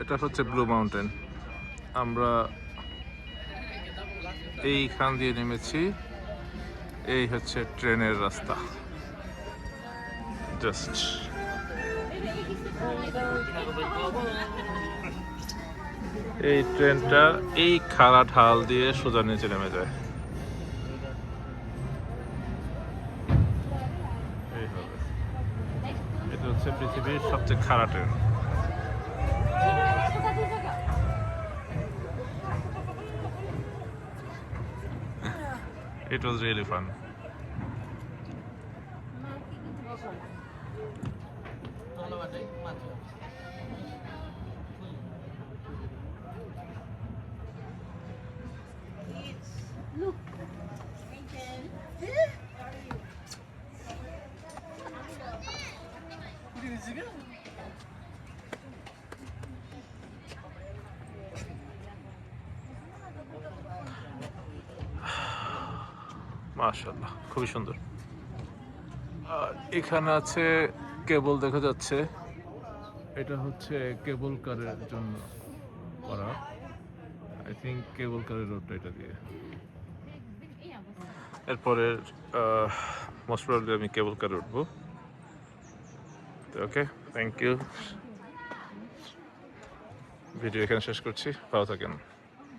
এটা হচ্ছে blue mountain. আমরা এইখান দিয়ে নেমেছি। এই হচ্ছে ট্রেনের রাস্তা। জাস্ট এই ট্রেনটা এই খাড়া ঢাল দিয়ে সোজা নিচে নেমে যায়। এইভাবে। এটা হচ্ছে পৃথিবীর সবচেয়ে খাড়া train. It was really fun. Look. মাশাআল্লাহ, খুবই সুন্দর। আর এখানে আছে কেবল দেখা যাচ্ছে। এটা হচ্ছে কেবল কারের জন্য করা। আই থিঙ্ক কেবল কারের রোডটা এটা দিয়ে। এরপরে মোস্ট প্রবাবলি আমি কেবল কারে উঠবো। ওকে, থ্যাংক ইউ। ভিডিও এখানে শেষ করছি, ভালো থাকেন।